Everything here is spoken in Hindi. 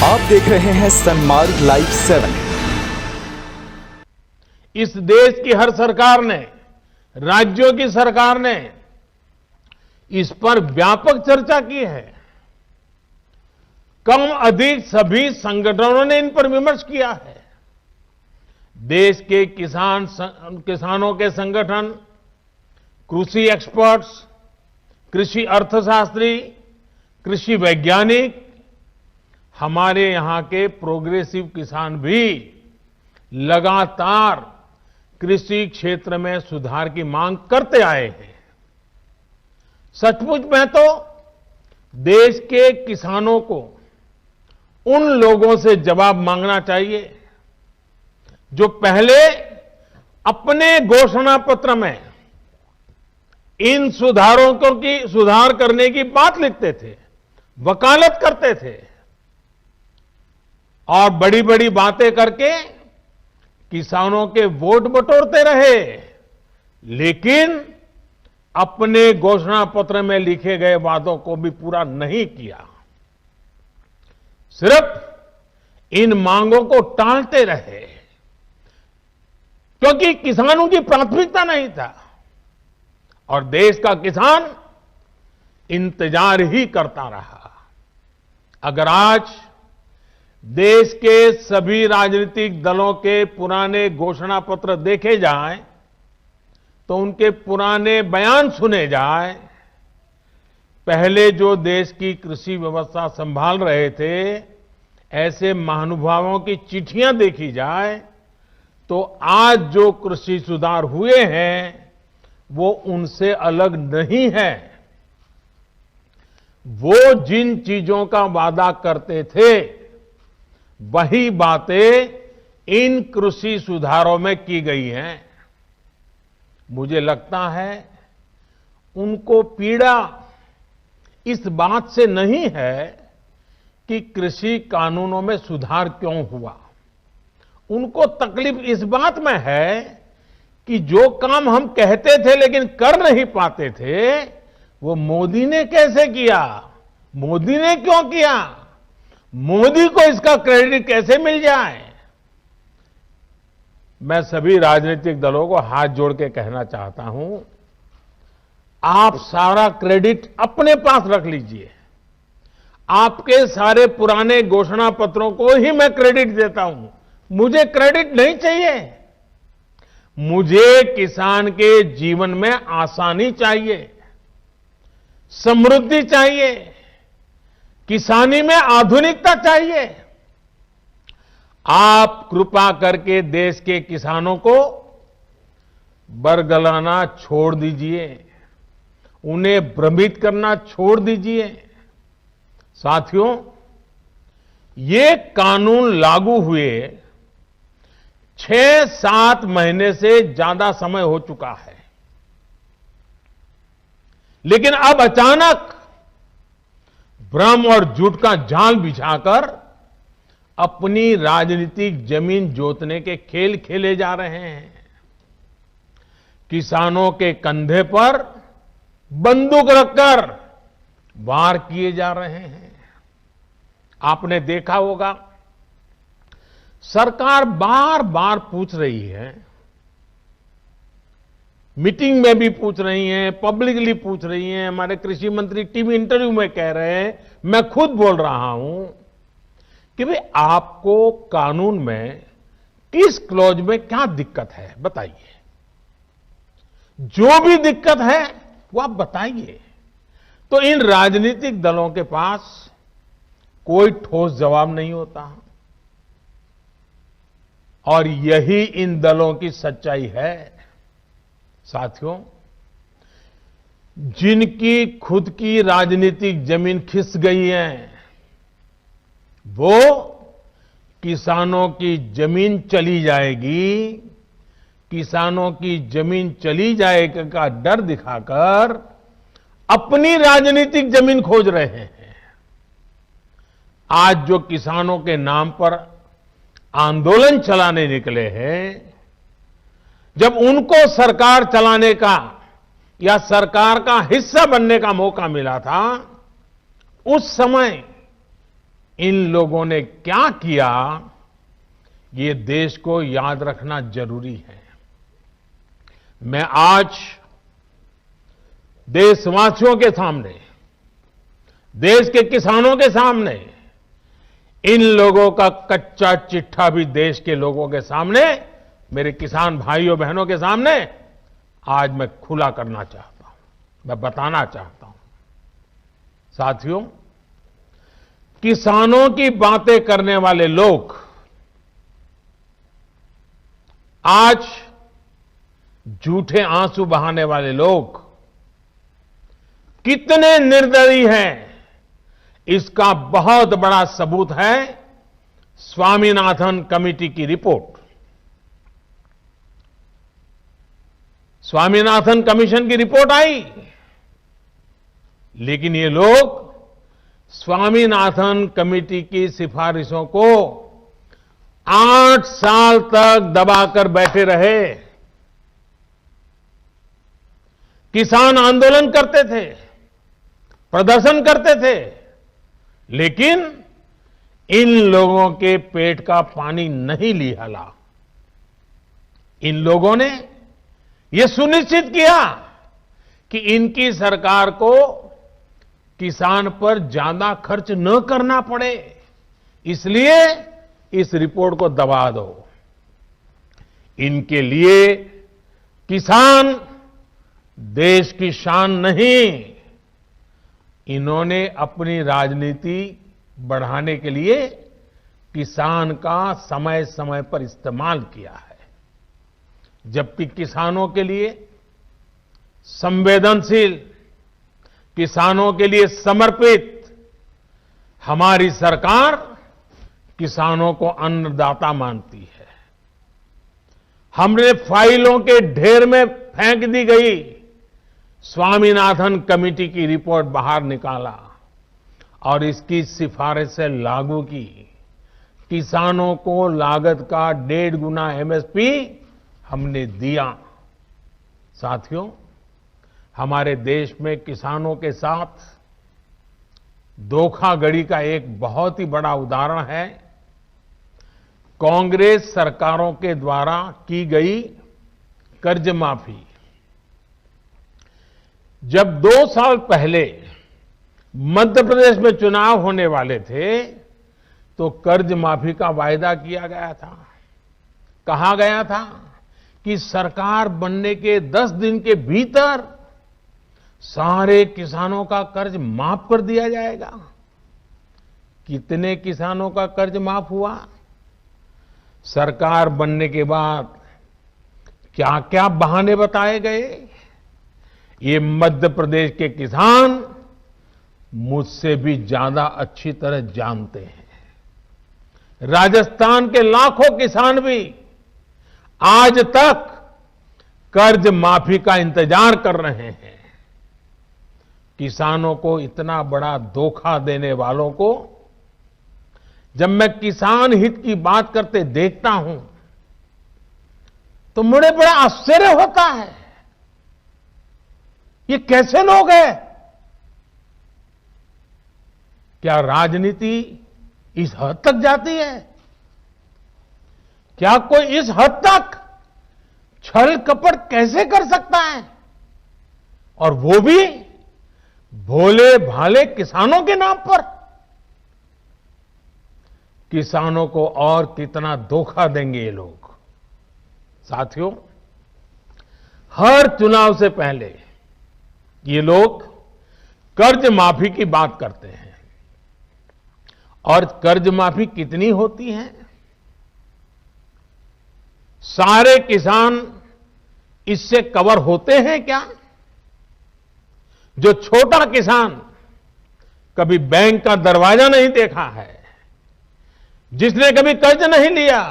आप देख रहे हैं सनमार्ग लाइव 7। इस देश की हर सरकार ने, राज्यों की सरकार ने इस पर व्यापक चर्चा की है। कम अधिक सभी संगठनों ने इन पर विमर्श किया है। देश के किसानों के संगठन, कृषि एक्सपर्ट्स, कृषि अर्थशास्त्री, कृषि वैज्ञानिक, हमारे यहां के प्रोग्रेसिव किसान भी लगातार कृषि क्षेत्र में सुधार की मांग करते आए हैं। सचमुच में तो देश के किसानों को उन लोगों से जवाब मांगना चाहिए जो पहले अपने घोषणा पत्र में इन सुधार करने की बात लिखते थे, वकालत करते थे और बड़ी बड़ी बातें करके किसानों के वोट बटोरते रहे, लेकिन अपने घोषणा पत्र में लिखे गए वादों को भी पूरा नहीं किया। सिर्फ इन मांगों को टालते रहे क्योंकि किसानों की प्राथमिकता नहीं था और देश का किसान इंतजार ही करता रहा। अगर आज देश के सभी राजनीतिक दलों के पुराने घोषणा पत्र देखे जाएं, तो उनके पुराने बयान सुने जाएं, पहले जो देश की कृषि व्यवस्था संभाल रहे थे, ऐसे महानुभावों की चिट्ठियां देखी जाए, तो आज जो कृषि सुधार हुए हैं वो उनसे अलग नहीं है। वो जिन चीजों का वादा करते थे वही बातें इन कृषि सुधारों में की गई हैं। मुझे लगता है उनको पीड़ा इस बात से नहीं है कि कृषि कानूनों में सुधार क्यों हुआ। उनको तकलीफ इस बात में है कि जो काम हम कहते थे लेकिन कर नहीं पाते थे, वो मोदी ने कैसे किया, मोदी ने क्यों किया, मोदी को इसका क्रेडिट कैसे मिल जाए। मैं सभी राजनीतिक दलों को हाथ जोड़ के कहना चाहता हूं, आप सारा क्रेडिट अपने पास रख लीजिए। आपके सारे पुराने घोषणा पत्रों को ही मैं क्रेडिट देता हूं, मुझे क्रेडिट नहीं चाहिए। मुझे किसान के जीवन में आसानी चाहिए, समृद्धि चाहिए, किसानी में आधुनिकता चाहिए। आप कृपा करके देश के किसानों को बरगलाना छोड़ दीजिए, उन्हें भ्रमित करना छोड़ दीजिए। साथियों, ये कानून लागू हुए 6-7 महीने से ज्यादा समय हो चुका है, लेकिन अब अचानक भ्रम और झूठ का जाल बिछाकर अपनी राजनीतिक जमीन जोतने के खेल खेले जा रहे हैं। किसानों के कंधे पर बंदूक रखकर वार किए जा रहे हैं। आपने देखा होगा, सरकार बार बार पूछ रही है, मीटिंग में भी पूछ रही हैं, पब्लिकली पूछ रही हैं, हमारे कृषि मंत्री टीवी इंटरव्यू में कह रहे हैं, मैं खुद बोल रहा हूं कि भाई आपको कानून में किस क्लॉज में क्या दिक्कत है बताइए। जो भी दिक्कत है वो आप बताइए। तो इन राजनीतिक दलों के पास कोई ठोस जवाब नहीं होता और यही इन दलों की सच्चाई है। साथियों, जिनकी खुद की राजनीतिक जमीन खिस गई है, वो किसानों की जमीन चली जाएगी, किसानों की जमीन चली जाएगी का डर दिखाकर अपनी राजनीतिक जमीन खोज रहे हैं। आज जो किसानों के नाम पर आंदोलन चलाने निकले हैं, जब उनको सरकार चलाने का या सरकार का हिस्सा बनने का मौका मिला था, उस समय इन लोगों ने क्या किया, ये देश को याद रखना जरूरी है। मैं आज देशवासियों के सामने, देश के किसानों के सामने, इन लोगों का कच्चा चिट्ठा भी देश के लोगों के सामने, मेरे किसान भाइयों बहनों के सामने आज मैं खुला करना चाहता हूं, मैं बताना चाहता हूं। साथियों, किसानों की बातें करने वाले लोग आज झूठे आंसू बहाने वाले लोग कितने निर्दयी हैं, इसका बहुत बड़ा सबूत है स्वामीनाथन कमेटी की रिपोर्ट। स्वामीनाथन कमीशन की रिपोर्ट आई, लेकिन ये लोग स्वामीनाथन कमेटी की सिफारिशों को 8 साल तक दबाकर बैठे रहे। किसान आंदोलन करते थे, प्रदर्शन करते थे, लेकिन इन लोगों के पेट का पानी नहीं लिहाला। इन लोगों ने यह सुनिश्चित किया कि इनकी सरकार को किसान पर ज्यादा खर्च न करना पड़े, इसलिए इस रिपोर्ट को दबा दो। इनके लिए किसान देश की शान नहीं, इन्होंने अपनी राजनीति बढ़ाने के लिए किसान का समय समय पर इस्तेमाल किया है, जबकि किसानों के लिए संवेदनशील, किसानों के लिए समर्पित हमारी सरकार किसानों को अन्नदाता मानती है। हमने फाइलों के ढेर में फेंक दी गई स्वामीनाथन कमेटी की रिपोर्ट बाहर निकाला और इसकी सिफारिश से लागू की। किसानों को लागत का 1.5 गुना एमएसपी हमने दिया। साथियों, हमारे देश में किसानों के साथ धोखाधड़ी का एक बहुत ही बड़ा उदाहरण है कांग्रेस सरकारों के द्वारा की गई कर्ज माफी। जब 2 साल पहले मध्य प्रदेश में चुनाव होने वाले थे, तो कर्ज माफी का वायदा किया गया था। कहा गया था कि सरकार बनने के 10 दिन के भीतर सारे किसानों का कर्ज माफ कर दिया जाएगा। कितने किसानों का कर्ज माफ हुआ? सरकार बनने के बाद क्या क्या बहाने बताए गए, ये मध्य प्रदेश के किसान मुझसे भी ज्यादा अच्छी तरह जानते हैं। राजस्थान के लाखों किसान भी आज तक कर्ज माफी का इंतजार कर रहे हैं। किसानों को इतना बड़ा धोखा देने वालों को जब मैं किसान हित की बात करते देखता हूं, तो मुझे बड़ा आश्चर्य होता है। ये कैसे लोग हैं? क्या राजनीति इस हद तक जाती है? क्या कोई इस हद तक छल कपट कैसे कर सकता है? और वो भी भोले भाले किसानों के नाम पर। किसानों को और कितना धोखा देंगे ये लोग। साथियों, हर चुनाव से पहले ये लोग कर्ज माफी की बात करते हैं। और कर्ज माफी कितनी होती है? सारे किसान इससे कवर होते हैं क्या? जो छोटा किसान कभी बैंक का दरवाजा नहीं देखा है, जिसने कभी कर्ज नहीं लिया,